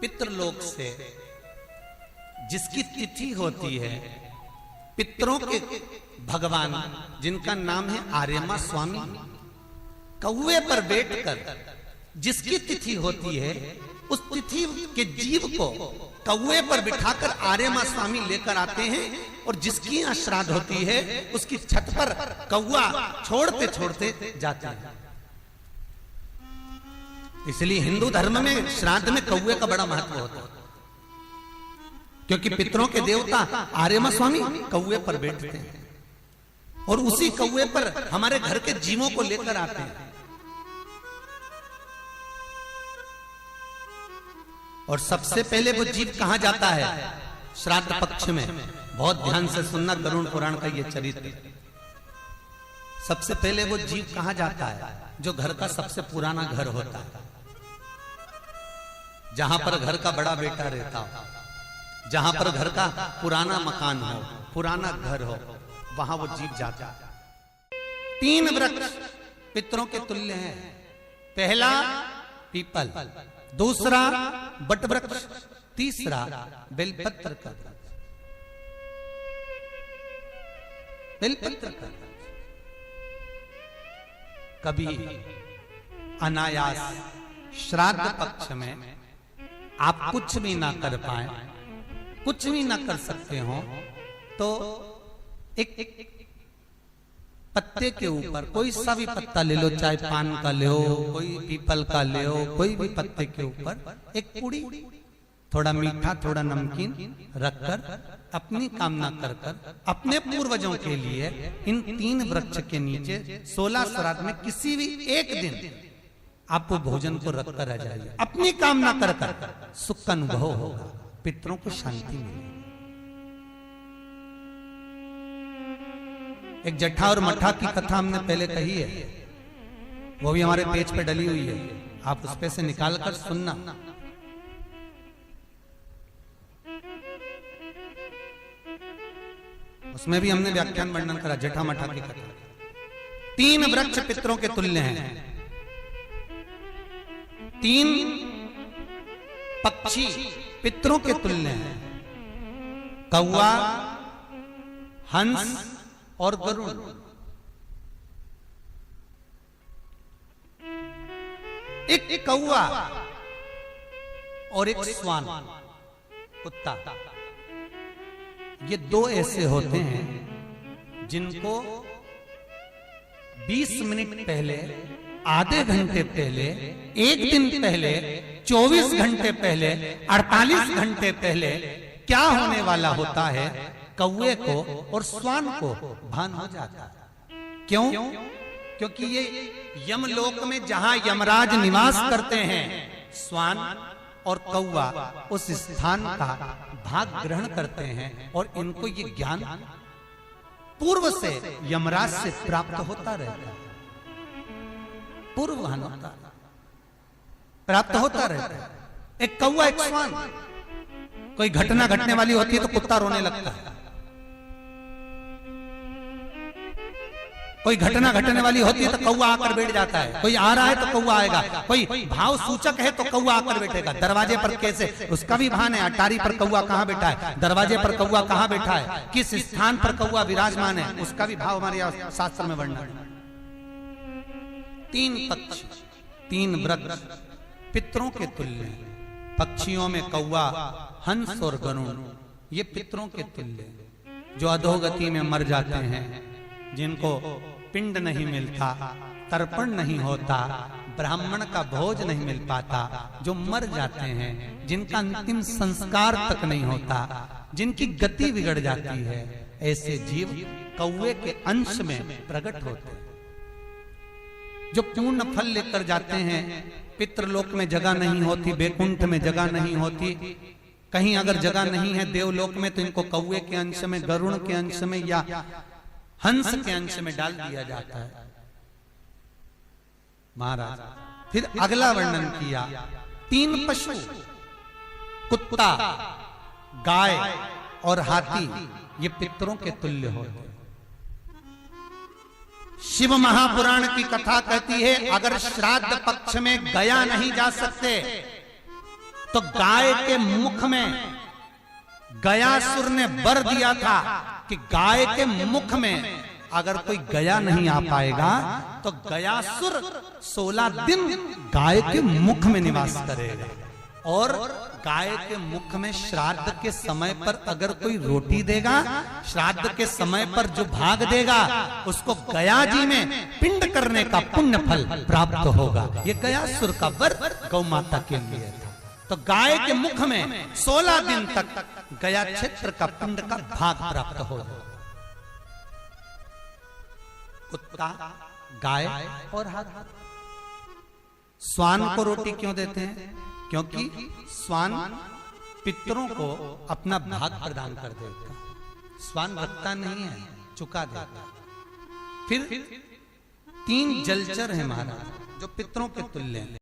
पितृलोक से जिसकी तिथि होती है, पितरों के भगवान जिनका नाम है आर्यमा स्वामी, कौवे पर बैठकर जिसकी तिथि होती है, उस तिथि के जीव को कौवे पर बिठाकर आर्यमा स्वामी लेकर आते हैं और जिसकी यहाँ श्राद्ध होती है उसकी छत पर कौवा छोड़ते छोड़ते जाते हैं। इसलिए हिंदू धर्म में श्राद्ध में कौवे का बड़ा महत्व होता है, क्योंकि पितरों के देवता आर्यमा स्वामी कौवे पर बैठते हैं और उसी कौवे पर हमारे घर के जीवों को लेकर आते हैं। और सबसे पहले वो जीव कहां जाता है श्राद्ध पक्ष में? बहुत ध्यान से सुनना गरुड़ पुराण का ये चरित्र। सबसे पहले वो जीव कहां जाता है? जो घर का सबसे पुराना घर होता है, जहां पर घर का बड़ा बेटा रहता हो, जहां पर घर का पुराना मकान हो, पुराना घर हो, वहां वो जीव जाता है। 3 वृक्ष पितरों के तुल्य हैं। पहला पीपल, दूसरा बट वृक्ष, तीसरा बेलपत्र का वृक्ष। बेलपत्र का कभी अनायास श्राद्ध पक्ष में आप कुछ भी ना कर पाए, कुछ भी ना कर सकते हो, तो एक पत्ते के ऊपर कोई सा भी पत्ता ले लो, चाहे पान का ले हो, कोई पीपल का ले हो, कोई भी पत्ते के ऊपर एक पुड़ी, थोड़ा मीठा थोड़ा नमकीन रखकर अपनी कामना कर कर अपने पूर्वजों के लिए इन 3 वृक्ष के नीचे 16 श्राद्ध में किसी भी एक दिन आप वो भोजन को रखकर रह जाइए। अपनी कामना कर कर सुख का अनुभव होगा, पितरों को शांति मिलेगी। एक जट्ठा और मट्ठा की कथा हमने पहले कही है, वो भी हमारे पेज पे डली हुई है, आप उस पे से निकाल कर सुनना। उसमें भी हमने व्याख्यान वर्णन करा जट्ठा मट्ठा की कथा। 3 वृक्ष पितरों के तुल्य हैं, 3 पक्षी पितरों के तुल्य हैं, कौवा, हंस और गरुड़। एक कौवा और एक श्वान, कुत्ता, ये 2 ऐसे होते हैं जिनको 20 मिनट पहले, आधे घंटे पहले, 1 दिन पहले, 24 घंटे पहले, 48 घंटे पहले क्या होने वाला होता है, कौवे को और श्वान को भान हो जाता है। क्यों? क्योंकि ये यमलोक में जहां यमराज निवास करते हैं, श्वान और कौवा उस स्थान का भाग ग्रहण करते हैं और इनको ये ज्ञान पूर्व से यमराज से प्राप्त होता रहता है, पूर्वभान होता प्राप्त होता रहता है। एक कौवा एक श्वान, कोई घटना घटने वाली होती है तो कुत्ता रोने लगता है, कोई घटना घटने वाली होती है तो कौवा आकर बैठ जाता है, कोई आ रहा है तो कौवा आएगा, कोई भाव सूचक है तो कौवा आकर बैठेगा। दरवाजे पर कैसे, उसका भी भान है, अटारी पर कौवा कहां बैठा है, दरवाजे पर कौवा कहां बैठा है, किस स्थान पर कौवा विराजमान है, उसका भी भाव हमारे शास्त्र में वर्णन है। 3 पक्षी, 3 वृक्ष पितरों के तुल्य। पक्षियों में कौवा, हंस और गरुड़, ये पितरों के तुल्य, जो अधोगति में मर जाते हैं, जिनको पिंड नहीं मिलता, तर्पण नहीं होता, ब्राह्मण का भोज नहीं मिल पाता, जो मर जाते हैं, जिनका अंतिम संस्कार तक नहीं होता, जिनकी गति बिगड़ जाती है, ऐसे जीव कौवे के अंश में प्रकट होते हैं, जो पूर्ण फल लेकर जाते हैं। पितृलोक में जगह नहीं होती, बैकुंठ में जगह नहीं होती, कहीं अगर जगह नहीं है देवलोक में तो इनको कौवे के अंश में, गरुड़ के अंश में या हंस के अंश में डाल दिया जाता है। महाराज फिर अगला वर्णन किया, 3 पशु, कुत्ता, गाय और हाथी, ये पितरों के तुल्य होते। शिव महापुराण की कथा कहती है, अगर श्राद्ध पक्ष में गया नहीं जा सकते तो गाय के मुख में गयासुर ने वर दिया था कि गाय के मुख में अगर कोई गया नहीं आ पाएगा तो गयासुर 16 दिन गाय के मुख में निवास करेगा। और गाय के मुख में श्राद्ध के समय पर अगर कोई रोटी देगा, श्राद्ध के समय पर जो भाग देगा उसको गया जी में पिंड करने का पुण्य फल प्राप्त होगा। ये गयासुर का वर गौ माता के लिए था। तो गाय के मुख में 16 दिन तक गया क्षेत्र का पिंड का भाग प्राप्त होगा। कुत्ता, गाय और हाथी। श्वान को रोटी क्यों देते हैं? क्योंकि श्वान पितरों को अपना भाग प्रदान कर देता। श्वान रखता नहीं है, चुका देता। फिर 3 जलचर है महाराज जो पितरों के तुल्य हैं।